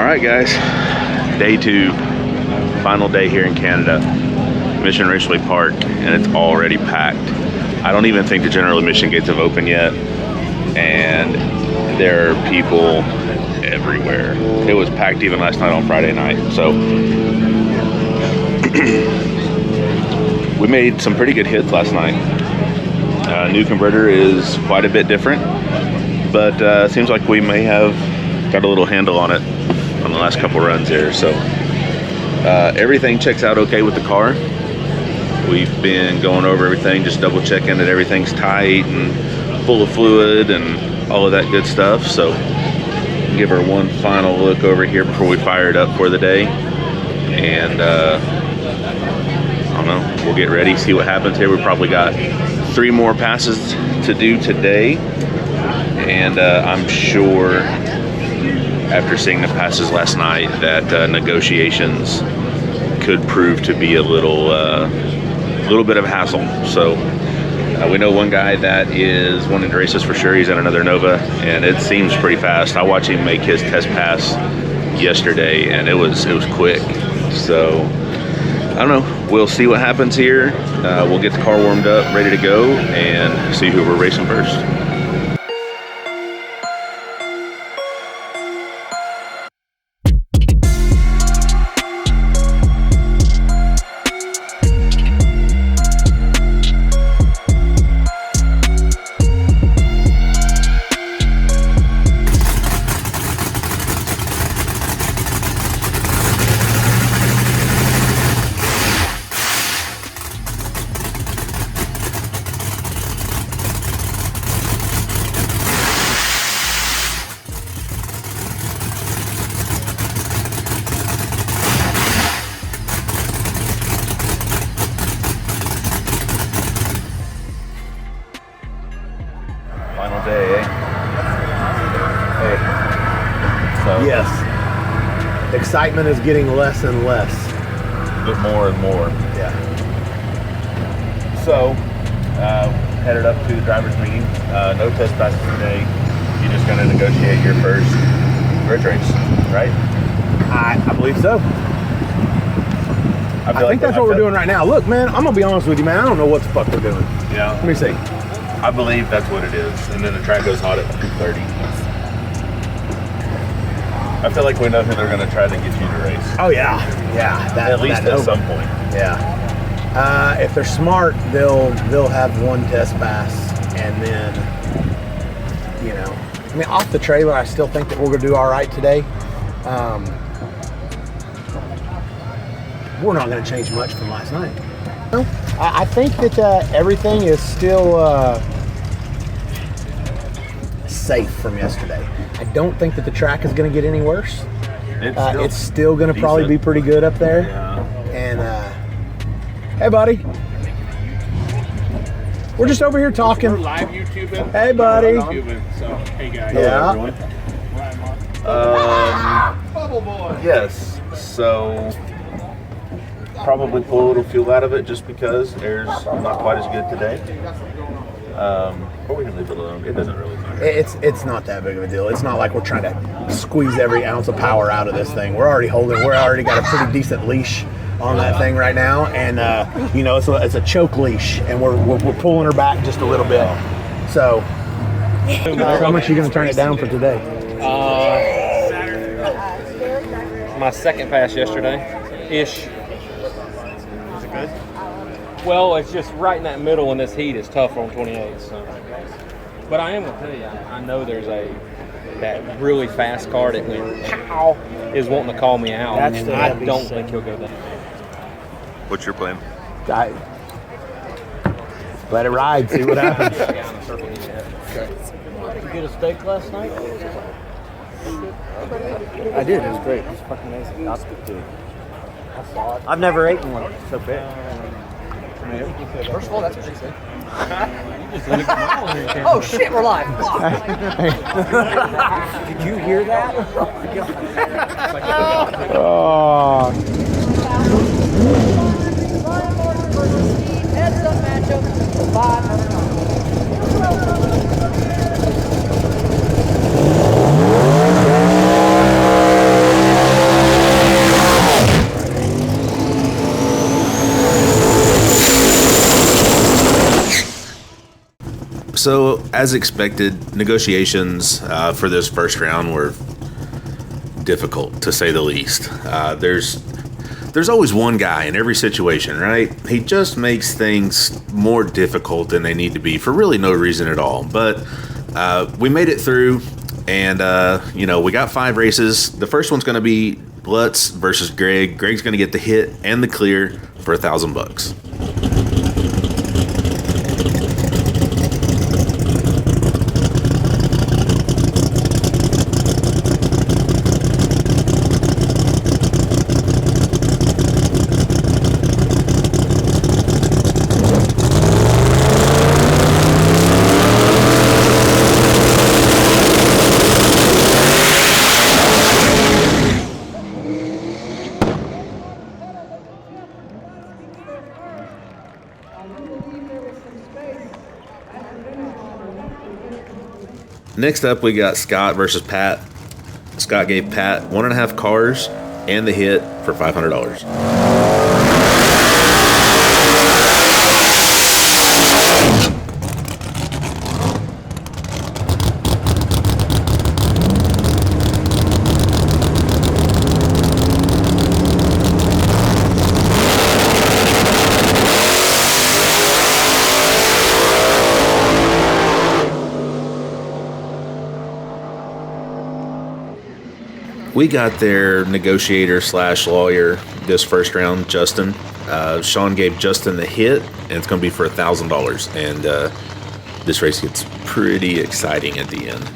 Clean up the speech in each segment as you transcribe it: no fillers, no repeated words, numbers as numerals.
Alright guys, day 2, final day here in Canada, Mission Raceway Park, and it's already packed. I don't even think the general admission gates have opened yet, and there are people everywhere. It was packed even last night on Friday night, so we made some pretty good hits last night. New converter is quite a bit different, but seems like we may have got a little handle on it on the last couple runs here. So everything checks out okay with the car. We've been going over everything, just double checking that everything's tight and full of fluid and all of that good stuff. So give her one final look over here before we fire it up for the day, and I don't know, we'll get ready, see what happens here. We probably got 3 more passes to do today, and I'm sure after seeing the passes last night that negotiations could prove to be a little bit of a hassle. So we know one guy that is wanting to race us for sure. He's in another Nova, and it seems pretty fast. I watched him make his test pass yesterday, and it was quick. So I don't know, we'll see what happens here. We'll get the car warmed up, ready to go, and see who we're racing first. Final day, eh? Hey. So yes. Excitement is getting less and less. A bit more and more. Yeah. So, headed up to the driver's meeting. No test passes today. You're just going to negotiate your first bridge race, right? I believe so. I think that's what we're doing right now. Look, man, I'm going to be honest with you, man. I don't know what the fuck we're doing. Yeah. Let me see. I believe that's what it is. And then the track goes hot at 2:30. I feel like we know who they're going to try to get you to race. Oh, yeah. Yeah. At least at some point. Yeah. If they're smart, they'll have one test pass, and then, you know, I mean, off the trailer, I still think that we're going to do all right today. We're not going to change much from last night. I think that everything is still safe from yesterday. I don't think that the track is going to get any worse. It's still going to probably be pretty good up there. Yeah. And hey, buddy, we're just over here talking. We're live YouTubing. Hey, buddy. So, hey guys. Yeah. Bubble boy. Yes. So probably pull a little fuel out of it just because air's not quite as good today. Or we can leave it alone. It doesn't really matter. It's not that big of a deal. It's not like we're trying to squeeze every ounce of power out of this thing. We're already got a pretty decent leash on that thing right now, and you know, it's a choke leash, and we're pulling her back just a little bit. So how much are you going to turn it down for today? My second pass yesterday-ish. Is it good? Well, it's just right in that middle, and this heat is tough on 28. So, but I am gonna tell you, I know there's that really fast car that went pow is wanting to call me out. That's and the I heavy don't stuff. think he'll go there. What's your plan? Let it ride. See what happens. Yeah, I'm circling his head. Did you get a steak last night? I did. It was great. It's fucking amazing. That's good. I saw it. I've never eaten one so big. First of all, that's pretty sick. Oh shit, we're live. Did you hear that? Oh. Heads up matchup. 500. So, as expected, negotiations for this first round were difficult, to say the least. There's always one guy in every situation, right? He just makes things more difficult than they need to be for really no reason at all. But we made it through, and we got 5 races. The first one's going to be Lutz versus Greg. Greg's going to get the hit and the clear for $1,000. Next up, we got Scott versus Pat. Scott gave Pat 1.5 cars and the hit for $500. We got their negotiator / lawyer this first round, Justin. Sean gave Justin the hit, and it's going to be for $1,000. And this race gets pretty exciting at the end.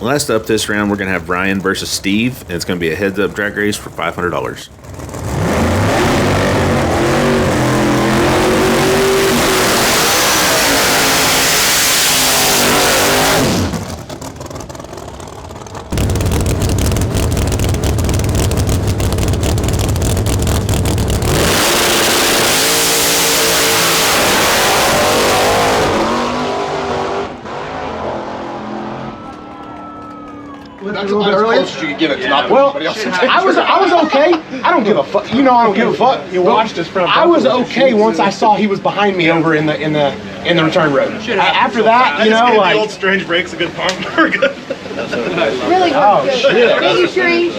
Last up this round, we're going to have Ryan versus Steve, and it's going to be a heads-up drag race for $500. That's a little bit early. You could give it to not Well, anybody else. I was okay. I don't give a fuck. You know I don't give a fuck. You watched us from. I was okay once I saw he was behind me over in the return road. After that, you know, the old like. strange breaks a good pump. We're good. Really Oh good. shit. Thank you, Strange.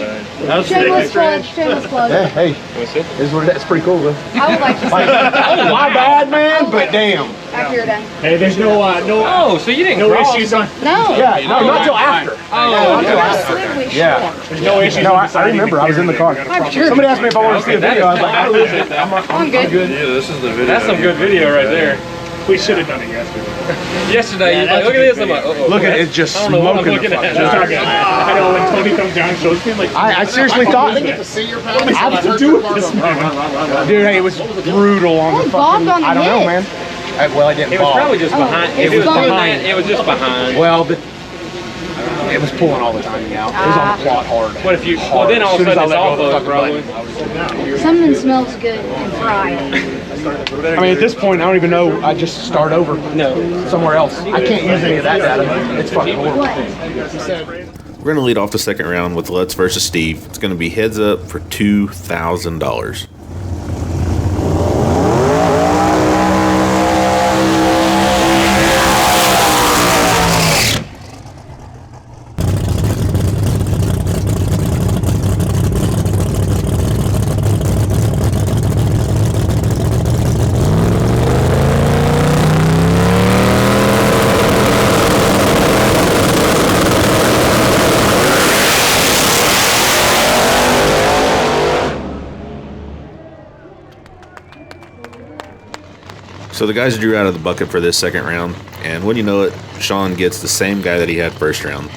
Shameless plug. Shameless plug. Hey, this is what it is. It's pretty cool, though. I would like to Like, see my bad, man, but damn. after you're done. Hey, there's no Oh, so you didn't no cross. issues on. No. Yeah, no, not till after. Oh, until How after. swiftly Yeah. There's no issues. No, on I deciding remember. to I was in the car. I'm sure. Somebody asked me if I wanted to see a video. I was like, I lose it. I'm good. Yeah, this is the video. That's some good video right there. We should have done it yesterday. Yesterday, you was like, look at this. I'm like, uh-oh. Look at it, just I don't know what I'm smoking looking the at. fucking Just talking. I know when Tony comes down and shows me, I'm like, I seriously thought, I get to see your paddle. I have to do with this man. dude, hey, it was brutal on the Who bombed fucking, on the I don't know, hit? man. Well, I didn't It was bomb. probably just behind. it's It was bumping. behind. It was just behind. Well, it was pulling all the timing out. It was on the plot hard. What if you? Hard. Well, then all As of a soon as sudden I it's let go off of the of fucking probably. Something smells good and fried. I mean, at this point, I don't even know. I just start over somewhere else. I can't use any of that data. It's fucking horrible. What? We're going to lead off the second round with Lutz versus Steve. It's going to be heads up for $2,000. So the guys drew out of the bucket for this second round, and when you know it, Sean gets the same guy that he had first round.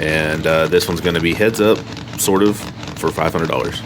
And this one's going to be heads up, sort of, for $500.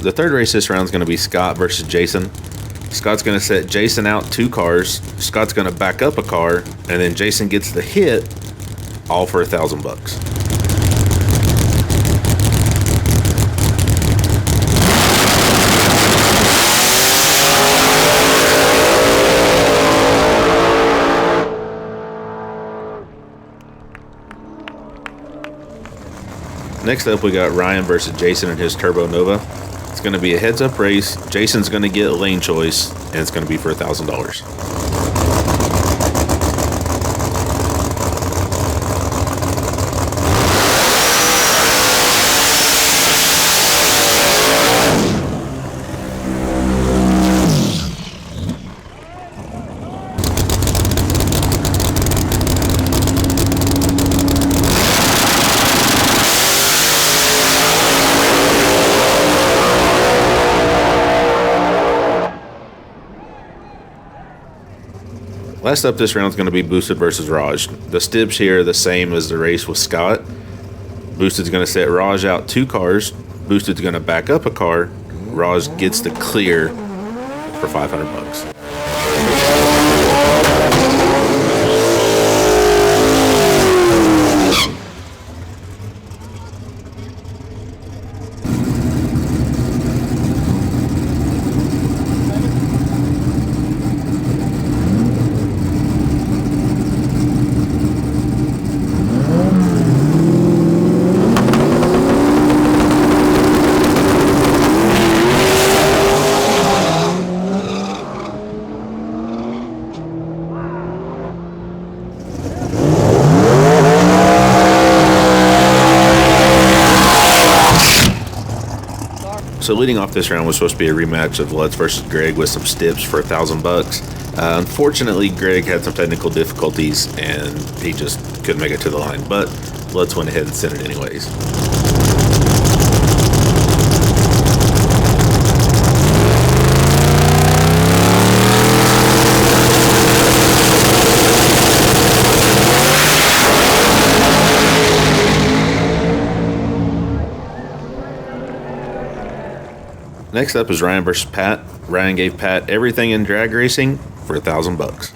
The third race this round is going to be Scott versus Jason. Scott's going to set Jason out 2 cars. Scott's going to back up a car, and then Jason gets the hit, all for $1,000. Next up, we got Ryan versus Jason and his Turbo Nova. It's going to be a heads-up race. Jason's going to get a lane choice, and it's going to be for $1,000. Last up this round is going to be Boosted versus Raj. The stibs here are the same as the race with Scott. Boosted's going to set Raj out 2 cars. Boosted's going to back up a car. Raj gets the clear for $500. So leading off this round was supposed to be a rematch of Lutz versus Greg with some stibs for $1,000. Unfortunately, Greg had some technical difficulties and he just couldn't make it to the line, but Lutz went ahead and sent it anyways. Next up is Ryan versus Pat. Ryan gave Pat everything in drag racing for $1,000.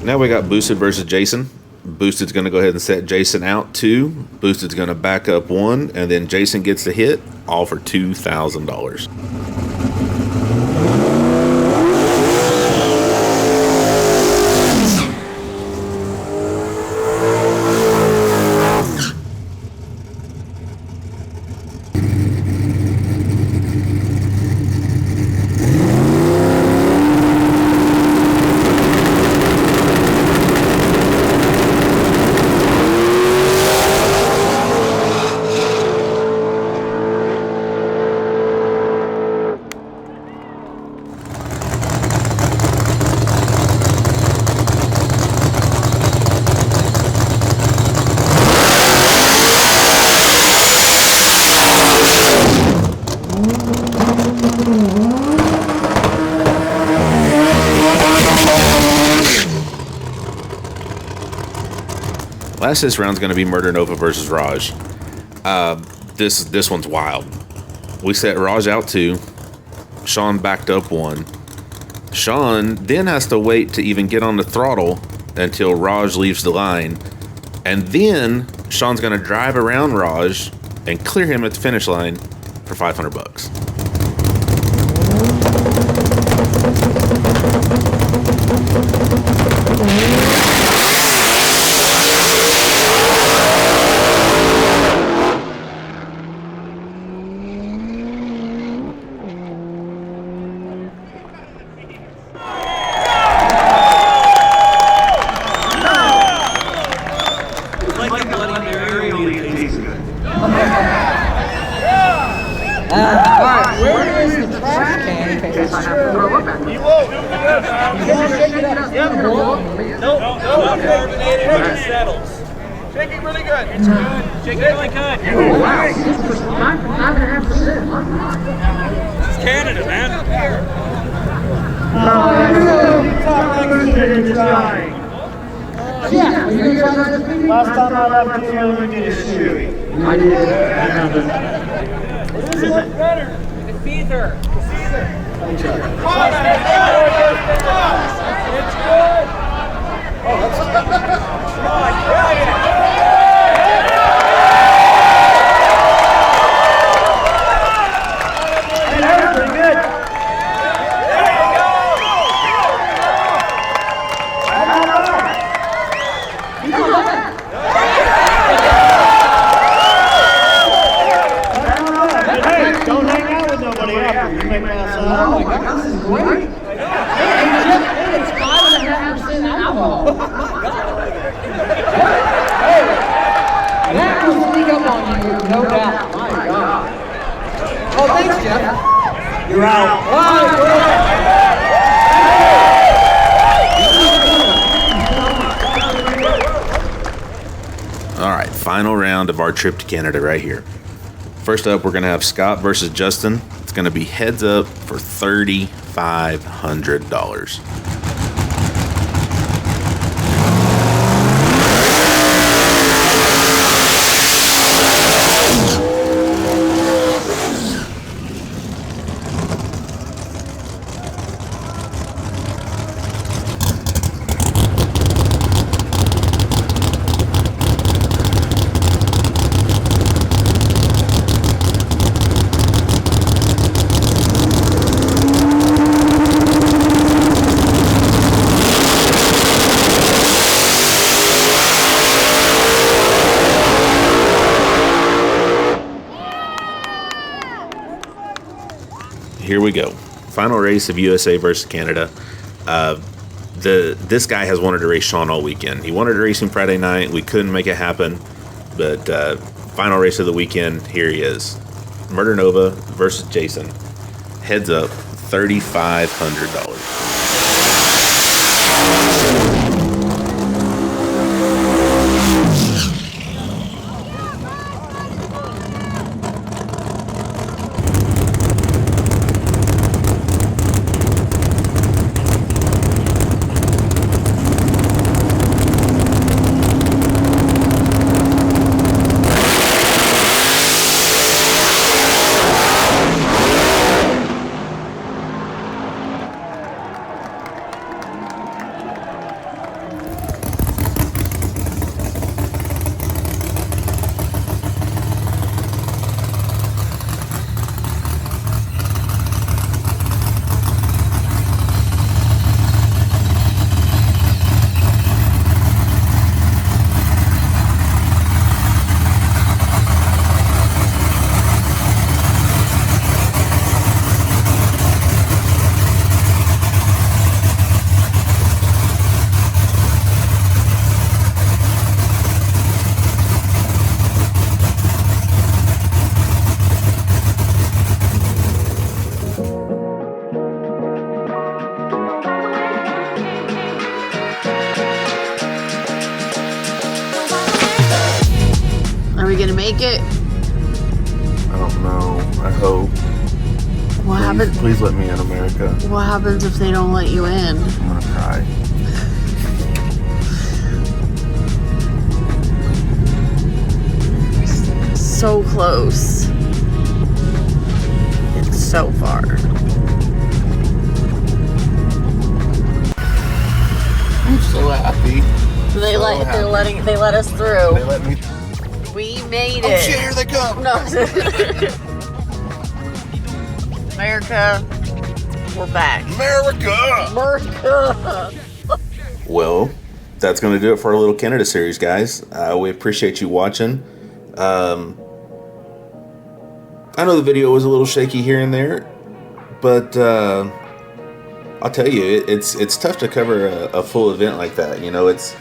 Now we got Boosted versus Jason. Boosted's going to go ahead and set Jason out 2. Boosted's going to back up 1, and then Jason gets the hit, all for $2,000. last this round's going to be Murder Nova versus Raj. This one's wild. We set Raj out 2. Sean backed up 1. Sean then has to wait to even get on the throttle until Raj leaves the line. And then Sean's going to drive around Raj and clear him at the finish line for $500. Last time I left here, we did a shoe. I did. What is it? Better. Diffuser. It's good. Oh, that's good. Come on, try it. Hey, that was pretty good. There you go. Hey, don't hang out with nobody after. You make me outside. Oh my God, this is great. Hey, it's 5.5% alcohol. Oh my God. Hey, that will sneak up on you, no doubt. My God. Oh, thanks, Jeff. You're out. All right, final round of our trip to Canada right here. First up, we're going to have Scott versus Justin. It's going to be heads up for $3,500. Here we go. Final race of USA versus Canada. This guy has wanted to race Sean all weekend. He wanted to race him Friday night. We couldn't make it happen. But final race of the weekend, here he is. Murder Nova versus Jason. Heads up, $3,500. Are we gonna make it? I don't know. I hope. What happens? Please let me in, America. What happens if they don't let you in? I'm gonna cry. so close. It's so far. I'm so happy. They let us through. They let me. We made Oh it. shit! Here they come. No. America, we're back. America. Well, that's going to do it for our little Canada series, guys. We appreciate you watching. I know the video was a little shaky here and there, but I'll tell you, it's tough to cover a full event like that. You know, it's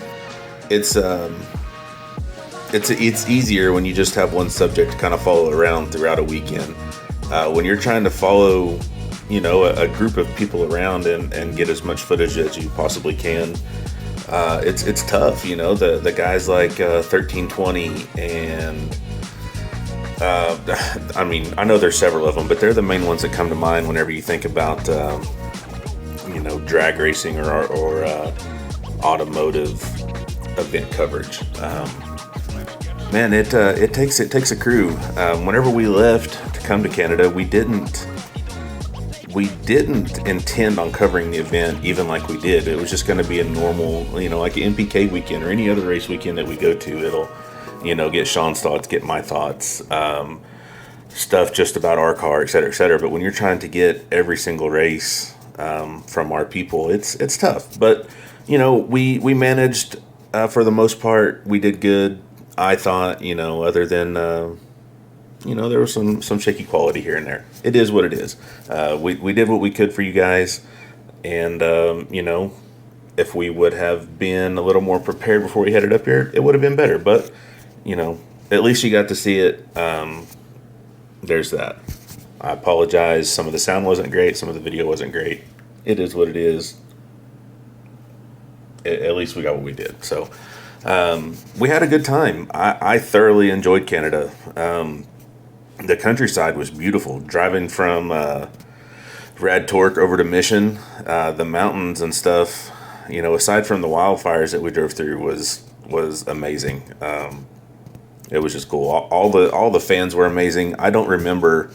easier when you just have one subject to kind of follow around throughout a weekend. When you're trying to follow, you know, a group of people around and get as much footage as you possibly can, it's tough. You know, the guys like 1320 and I mean, I know there's several of them, but they're the main ones that come to mind whenever you think about you know, drag racing or automotive event coverage. Man, it takes a crew. Whenever we left to come to Canada, we didn't intend on covering the event even like we did. It was just going to be a normal, you know, like an NPK weekend or any other race weekend that we go to. It'll, you know, get Sean's thoughts, get my thoughts, stuff just about our car, et cetera, et cetera. But when you're trying to get every single race from our people, it's tough. But, you know, we managed for the most part. We did good, I thought, you know, other than, you know, there was some shaky quality here and there. It is what it is. We did what we could for you guys. And, you know, if we would have been a little more prepared before we headed up here, it would have been better. But, you know, at least you got to see it. There's that. I apologize. Some of the sound wasn't great. Some of the video wasn't great. It is what it is. At least we got what we did. So we had a good time. I thoroughly enjoyed Canada. The countryside was beautiful. Driving from Rad Torque over to Mission, the mountains and stuff, you know, aside from the wildfires that we drove through, was amazing. It was just cool. All the fans were amazing. I don't remember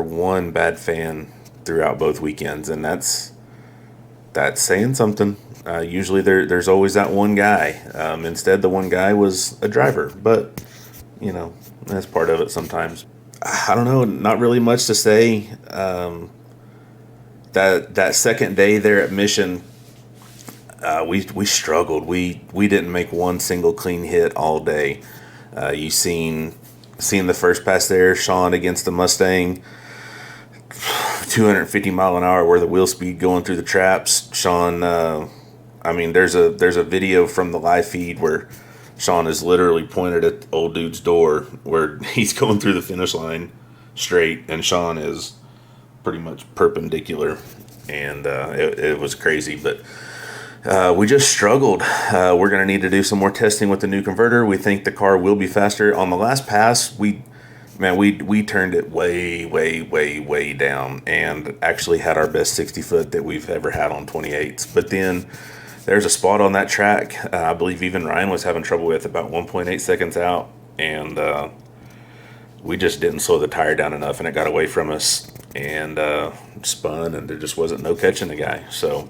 one bad fan throughout both weekends, and that's saying something. Usually there's always that one guy. Instead, the one guy was a driver, but you know, that's part of it sometimes. I don't know, not really much to say. That second day there at Mission, we struggled. We didn't make one single clean hit all day. You seen the first pass there, Sean against the Mustang, 250 mile an hour worth of wheel speed going through the traps. Sean, I mean, there's a video from the live feed where Sean is literally pointed at the old dude's door where he's going through the finish line straight, and Sean is pretty much perpendicular, and it was crazy. But we just struggled. We're going to need to do some more testing with the new converter. We think the car will be faster. On the last pass, we turned it way down and actually had our best 60 foot that we've ever had on 28s. But then there's a spot on that track I believe even Ryan was having trouble with about 1.8 seconds out, and we just didn't slow the tire down enough, and it got away from us and spun, and there just wasn't no catching the guy. So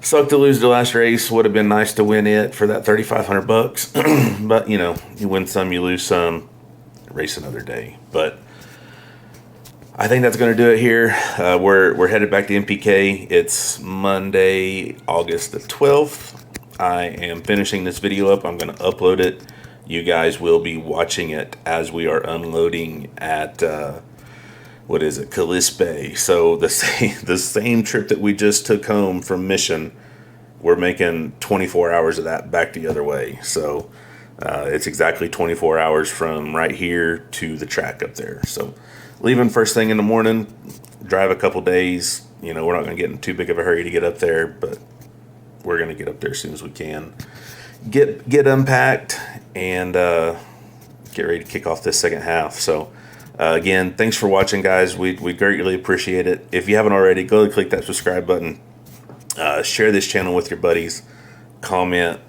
sucked to lose the last race. Would have been nice to win it for that $3,500. But you know, you win some, you lose some. Race another day. But I think that's going to do it here. We're headed back to NPK. It's Monday, August the 12th. I am finishing this video up. I'm going to upload it. You guys will be watching it as we are unloading at what is it, Calais. So the same trip that we just took home from Mission, we're making 24 hours of that back the other way. So it's exactly 24 hours from right here to the track up there. So leaving first thing in the morning, drive a couple days. You know, we're not going to get in too big of a hurry to get up there, but we're going to get up there as soon as we can. Get unpacked and get ready to kick off this second half. So again, thanks for watching, guys. We greatly appreciate it. If you haven't already, go and click that subscribe button. Share this channel with your buddies. Comment,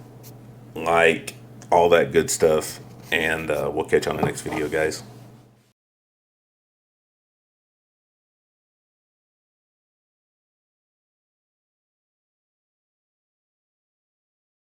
like, all that good stuff. And we'll catch you on the next video, guys.